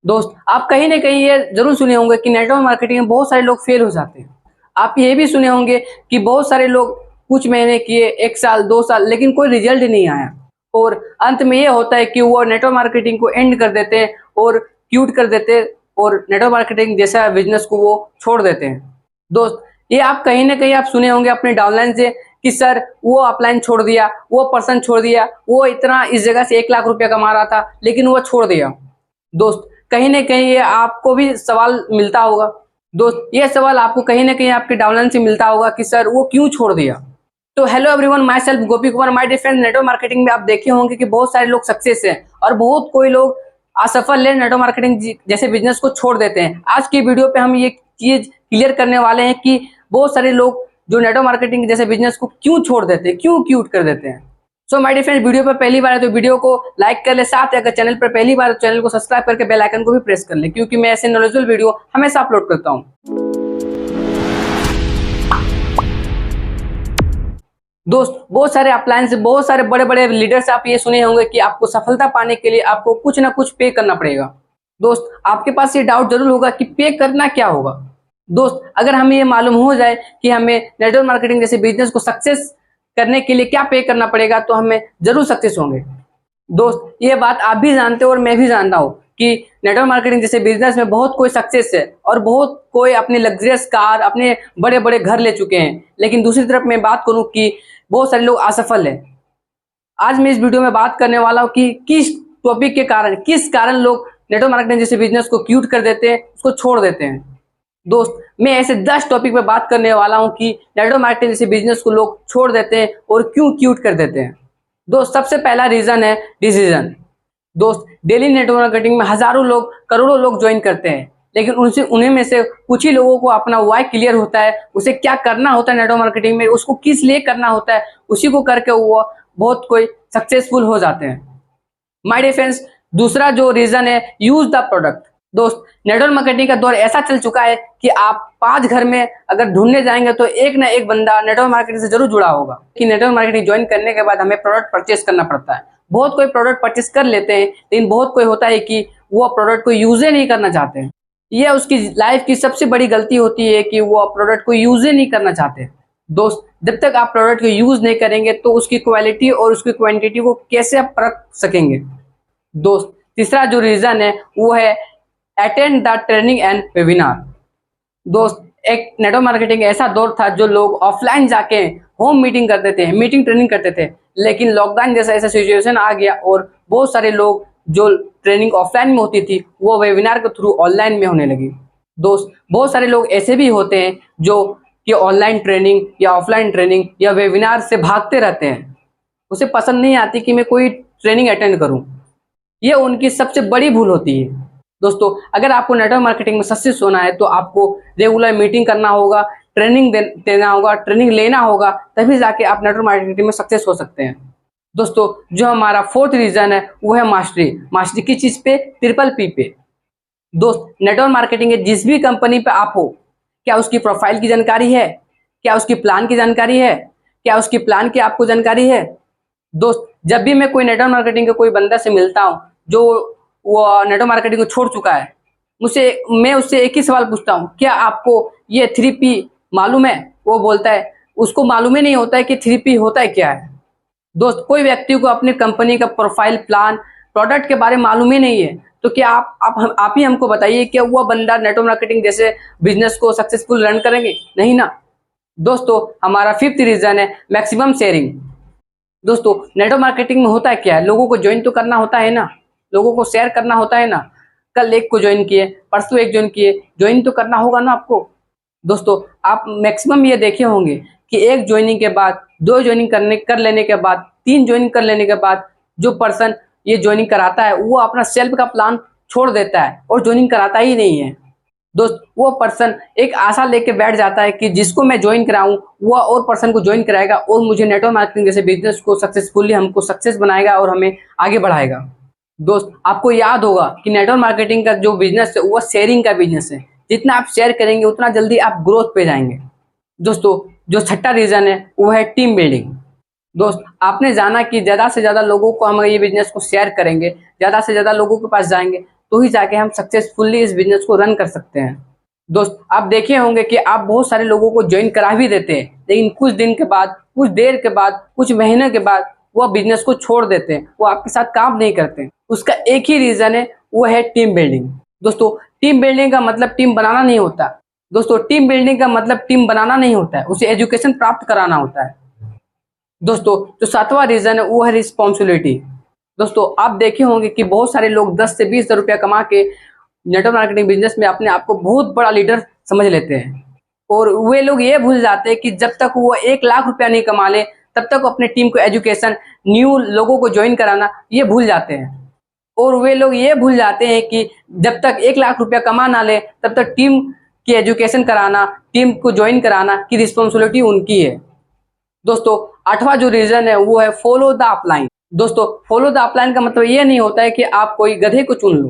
दोस्त, आप कहीं ना कहीं ये जरूर सुने होंगे कि नेटवर्क मार्केटिंग में बहुत सारे लोग फेल हो जाते हैं। आप ये भी सुने होंगे कि बहुत सारे लोग कुछ महीने किए, 1 साल 2 साल, लेकिन कोई रिजल्ट नहीं आया। और अंत में ये होता है कि वो नेटवर्क मार्केटिंग को एंड कर देते हैं और क्यूट कर देते हैं और नेटवर्क मार्केटिंग जैसा बिजनेस को वो छोड़ देते हैं। दोस्त, ये आप कहीं ना कहीं आप सुने होंगे अपने डाउनलाइन से कि सर वो अपलाइन छोड़ दिया, वो पर्सन छोड़ दिया, वो इतना इस जगह से 1 लाख रुपया कमा रहा था लेकिन वो छोड़ दिया। दोस्त, कहीं ना कहीं ये आपको भी सवाल मिलता होगा। दोस्त, ये सवाल आपको कहीं ना कहीं आपके डाउनलाइन से मिलता होगा कि सर वो क्यों छोड़ दिया। तो hello everyone, myself Gopi Kumar. My dear friend, network marketing में आप देखे होंगे कि बहुत सारे लोग सक्सेस हैं और बहुत कोई लोग असफल है, नेटवर्क मार्केटिंग जैसे बिजनेस को छोड़ देते हैं। आज की वीडियो पे हम ये चीज क्लियर करने वाले हैं कि बहुत सारे लोग जो नेटवर्क मार्केटिंग जैसे बिजनेस को क्यों छोड़ देते हैं, क्यों क्यूट कर देते हैं। So my dear friend, video पर पहली बार है तो वीडियो को लाइक कर ले, साथ ही अगर चैनल पर पहली बार तो चैनल को सब्सक्राइब करके बेल आइकन को भी प्रेस कर ले, क्योंकि मैं ऐसे नॉलेजेबल वीडियो हमेशा अपलोड करता हूँ। दोस्त, बहुत सारे अपलायंस, बहुत सारे बड़े बड़े लीडर्स आप ये सुने होंगे कि आपको सफलता पाने के लिए आपको कुछ ना कुछ पे करना पड़ेगा। दोस्त, आपके पास ये डाउट जरूर होगा कि पे करना क्या होगा। दोस्त, अगर हमें ये मालूम हो जाए कि हमें नेटवर्क मार्केटिंग जैसे बिजनेस को सक्सेस करने के लिए क्या पे करना पड़ेगा तो हमें जरूर सक्सेस होंगे। दोस्त, ये बात आप भी जानते हो और मैं भी जानता हूँ कि नेटवर्क मार्केटिंग जैसे बिजनेस में बहुत कोई सक्सेस है और बहुत कोई अपनी लग्जरियस कार, अपने बड़े बड़े घर ले चुके हैं। लेकिन दूसरी तरफ मैं बात करूँ कि बहुत सारे लोग असफल हैं। आज मैं इस वीडियो में बात करने वाला हूँ कि किस टॉपिक के कारण, किस कारण लोग नेटवर्क मार्केटिंग जैसे बिजनेस को क्यूट कर देते हैं, उसको छोड़ देते हैं। दोस्त, मैं ऐसे 10 टॉपिक पे बात करने वाला हूँ कि नेटवर्क मार्केटिंग जैसे बिजनेस को लोग छोड़ देते हैं और क्यों क्यूट कर देते हैं। दोस्त, सबसे पहला रीजन है डिसीजन। दोस्त, डेली नेटवर्क मार्केटिंग में हजारों लोग, करोड़ों लोग ज्वाइन करते हैं, लेकिन उनसे उन्हीं में से कुछ ही लोगों को अपना वाई क्लियर होता है, उसे क्या करना होता है नेटवर्क मार्केटिंग में, उसको किस लिए करना होता है, उसी को करके वो बहुत कोई सक्सेसफुल हो जाते हैं। माय डियर फ्रेंड्स, दूसरा जो रीजन है, यूज द प्रोडक्ट। दोस्त, नेटवर्क मार्केटिंग का दौर ऐसा चल चुका है कि आप 5 घर में अगर ढूंढने जाएंगे तो एक ना एक बंदा नेटवर्क मार्केटिंग से जरूर जुड़ा होगा। कि नेटवर्क मार्केटिंग ज्वाइन करने के बाद हमें प्रोडक्ट परचेस करना पड़ता है। बहुत कोई प्रोडक्ट परचेस कर लेते हैं, लेकिन बहुत कोई होता है कि वो प्रोडक्ट को यूज ही नहीं करना चाहते हैं। यह उसकी लाइफ की सबसे बड़ी गलती होती है कि वो प्रोडक्ट को यूज ही नहीं करना चाहते। दोस्त, जब तक आप प्रोडक्ट को यूज नहीं करेंगे तो उसकी क्वालिटी और उसकी क्वांटिटी को कैसे आप परख सकेंगे। दोस्त, तीसरा जो रीजन है वो है attend the training and webinar. दोस्त, एक नेटवर्क मार्केटिंग ऐसा दौर था जो लोग ऑफलाइन जाके होम मीटिंग करते थे, मीटिंग ट्रेनिंग करते थे, लेकिन लॉकडाउन जैसा ऐसा सिचुएशन आ गया और बहुत सारे लोग जो ट्रेनिंग ऑफलाइन में होती थी वो वेबिनार के थ्रू ऑनलाइन में होने लगी। दोस्त, बहुत सारे लोग ऐसे भी होते हैं जो कि ऑनलाइन ट्रेनिंग या ऑफलाइन ट्रेनिंग या वेबिनार से भागते रहते हैं। उसे पसंद नहीं आती कि मैं कोई ट्रेनिंग अटेंड करूं। ये उनकी सबसे बड़ी भूल होती है। दोस्तों, अगर आपको नेटवर्क मार्केटिंग में सक्सेस होना है तो आपको रेगुलर मीटिंग करना होगा, ट्रेनिंग देना होगा, ट्रेनिंग लेना होगा, तभी जाके आप नेटवर्क मार्केटिंग में सक्सेस हो सकते हैं। दोस्तों, जो हमारा फोर्थ रीजन है वो है मास्टरी। मास्टरी किस चीज पे? ट्रिपल पी पे। दोस्त, नेटवर्क मार्केटिंग है जिस भी कंपनी पे आप हो, क्या उसकी प्रोफाइल की जानकारी है? क्या उसकी प्लान की जानकारी है? क्या उसकी प्लान की आपको जानकारी है? दोस्त, जब भी मैं कोई नेटवर्क मार्केटिंग के कोई बंदा से मिलता हूँ जो वो नेटवर्क मार्केटिंग को छोड़ चुका है, मैं उससे एक ही सवाल पूछता हूँ, क्या आपको ये 3P मालूम है? वो बोलता है उसको मालूम ही नहीं होता है कि 3P होता है क्या है। दोस्त, कोई व्यक्ति को अपनी कंपनी का प्रोफाइल, प्लान, प्रोडक्ट के बारे में मालूम ही नहीं है तो क्या आप ही हमको बताइए, क्या वो बंदा नेटवर्क मार्केटिंग जैसे बिजनेस को सक्सेसफुल रन करेंगे? नहीं ना। दोस्तों, हमारा फिफ्थ रीजन है मैक्सिमम शेयरिंग। दोस्तों, नेटवर्क मार्केटिंग में होता है क्या है, लोगों को ज्वाइन तो करना होता है ना, लोगों को शेयर करना होता है ना। कल एक को ज्वाइन किए, परसों एक ज्वाइन किए, ज्वाइन तो करना होगा ना आपको। दोस्तों, आप मैक्सिमम ये देखे होंगे कि एक ज्वाइनिंग के बाद, 2 ज्वाइनिंग कर लेने के बाद, 3 ज्वाइनिंग कर लेने के बाद जो पर्सन ये ज्वाइनिंग कराता है वो अपना सेल्फ का प्लान छोड़ देता है और ज्वाइनिंग कराता ही नहीं है। दोस्त, वो पर्सन एक आशा लेके बैठ जाता है कि जिसको मैं ज्वाइन कराऊं वो और पर्सन को ज्वाइन कराएगा और मुझे नेटवर्क मार्केटिंग जैसे बिजनेस को सक्सेसफुली हमको सक्सेस बनाएगा और हमें आगे बढ़ाएगा। दोस्त, आपको याद होगा कि नेटवर्क मार्केटिंग का जो बिजनेस है वो शेयरिंग का बिजनेस है। जितना आप शेयर करेंगे उतना जल्दी आप ग्रोथ पे जाएंगे। दोस्तों, जो छठा रीजन है वो है टीम बिल्डिंग। दोस्त, आपने जाना कि ज्यादा से ज्यादा लोगों को हम ये बिजनेस को शेयर करेंगे, ज्यादा से ज्यादा लोगों के पास जाएंगे तो ही जाके हम सक्सेसफुली इस बिजनेस को रन कर सकते हैं। दोस्त आप देखे होंगे कि आप बहुत सारे लोगों को ज्वाइन करा भी देते हैं, लेकिन कुछ दिन के बाद, कुछ देर के बाद, कुछ महीने के बाद वो बिजनेस को छोड़ देते हैं, वो आपके साथ काम नहीं करते। उसका एक ही रीजन है, वो है टीम बिल्डिंग। दोस्तों टीम बिल्डिंग का मतलब टीम बनाना नहीं होता। दोस्तों टीम बिल्डिंग का मतलब टीम बनाना नहीं होता है, उसे एजुकेशन प्राप्त कराना होता है। दोस्तों जो सातवां रीजन है वो है रिस्पॉन्सिबिलिटी। दोस्तों आप देखे होंगे कि बहुत सारे लोग 10 से 20 हज़ार रुपया कमा के नेटवर्क मार्केटिंग बिजनेस में अपने आप को बहुत बड़ा लीडर समझ लेते हैं, और वे लोग ये भूल जाते हैं कि जब तक वो 1 लाख रुपया नहीं कमा ले तब तक अपने टीम को एजुकेशन, न्यू लोगों को ज्वाइन कराना ये भूल जाते हैं। और वे लोग ये भूल जाते हैं कि जब तक 1 लाख रुपया कमा ना ले तब तक टीम की एजुकेशन कराना, टीम को ज्वाइन कराना की रिस्पॉन्सिबिलिटी उनकी है। दोस्तों आठवां जो रीजन है वो है फॉलो द अपलाइन। दोस्तों फॉलो द अपलाइन का मतलब ये नहीं होता है कि आप कोई गधे को चुन लो।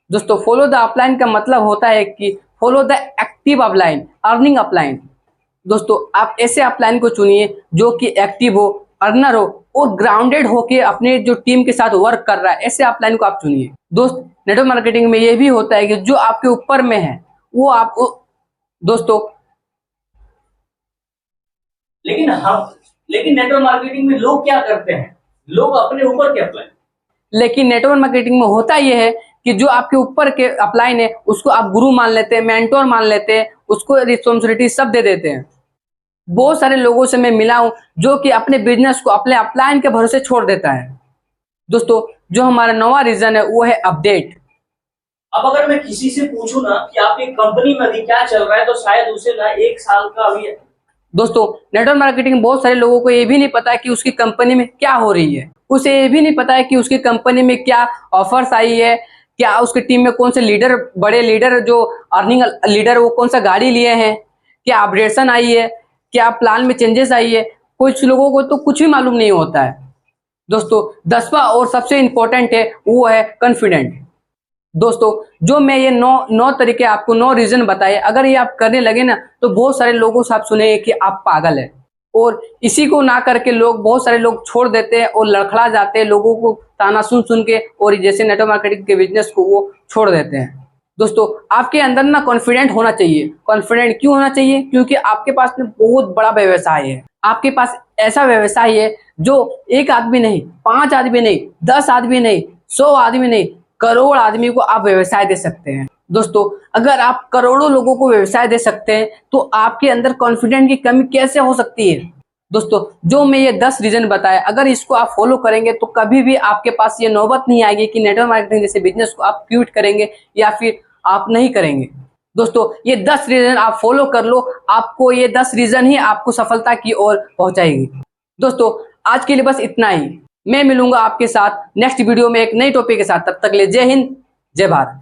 दोस्तों फॉलो द अपलाइन का मतलब होता है कि follow the active upline, earning upline. दोस्तों आप ऐसे अपलाइन को चुनिए जो कि एक्टिव हो, अर्नर हो और ग्राउंडेड हो के अपने जो टीम के साथ वर्क कर रहा है, ऐसे अपलाइन को आप चुनिए। दोस्त नेटवर्क मार्केटिंग में ये भी होता है कि जो आपके ऊपर में है वो आपको, दोस्तों लेकिन नेटवर्क मार्केटिंग में लोग क्या करते हैं, लोग अपने ऊपर के अपलाइन। लेकिन नेटवर्क मार्केटिंग में होता यह है कि जो आपके ऊपर के अपलाइन है उसको आप गुरु मान लेते हैं, मेंटोर मान लेते हैं, उसको रिस्पॉन्सिबिलिटी सब दे देते हैं। बहुत सारे लोगों से मैं मिला हूं जो कि अपने बिजनेस को अपने अपलाइन के भरोसे छोड़ देता है। दोस्तों जो हमारा नौवां रीजन है वो है अपडेट। अब अगर मैं किसी से पूछूं ना कि आपकी कंपनी में अभी क्या चल रहा है, तो शायद उसे ना 1 साल का अभी। दोस्तों नेटवर्क मार्केटिंग बहुत सारे लोगों को ये भी नहीं पता है कि उसकी कंपनी में क्या हो रही है, उसे ये भी नहीं पता है कि उसकी कंपनी में क्या ऑफर्स आई है, क्या उसकी टीम में कौन से लीडर, बड़े लीडर जो अर्निंग लीडर वो कौन सा गाड़ी लिए हैं, क्या अपडेशन आई है, क्या प्लान में चेंजेस आई है। कुछ लोगों को तो कुछ भी मालूम नहीं होता है। दोस्तों 10वां और सबसे इंपॉर्टेंट है वो है कॉन्फिडेंट। दोस्तों जो मैं ये नौ तरीके आपको 9 रीजन बताए, अगर ये आप करने लगे ना तो बहुत सारे लोगों से आप सुनेंगे कि आप पागल है, और इसी को ना करके लोग, बहुत सारे लोग छोड़ देते हैं और लड़खड़ा जाते हैं, लोगों को ताना सुन सुन के, और जैसे नेटवर्क मार्केटिंग के बिजनेस को वो छोड़ देते हैं। दोस्तों आपके अंदर ना कॉन्फिडेंट होना चाहिए। कॉन्फिडेंट क्यों होना चाहिए? क्योंकि आपके पास में बहुत बड़ा व्यवसाय है। आपके पास ऐसा व्यवसाय है जो एक आदमी नहीं, 5 आदमी नहीं, 10 आदमी नहीं, 100 आदमी नहीं, करोड़ आदमी को आप व्यवसाय दे सकते हैं। दोस्तों अगर आप करोड़ों लोगों को व्यवसाय दे सकते हैं तो आपके अंदर कॉन्फिडेंट की कमी कैसे हो सकती है? दोस्तों जो मैं ये 10 रीजन बताया, अगर इसको आप फॉलो करेंगे तो कभी भी आपके पास ये नौबत नहीं आएगी कि नेटवर्क मार्केटिंग जैसे बिजनेस को आप क्विट करेंगे या फिर आप नहीं करेंगे। दोस्तों ये 10 रीजन आप फॉलो कर लो, आपको ये 10 रीजन ही आपको सफलता की ओर पहुंचाएगी। दोस्तों आज के लिए बस इतना ही। मैं मिलूंगा आपके साथ नेक्स्ट वीडियो में एक नई टॉपिक के साथ। तब तक ले जय हिंद, जय भारत।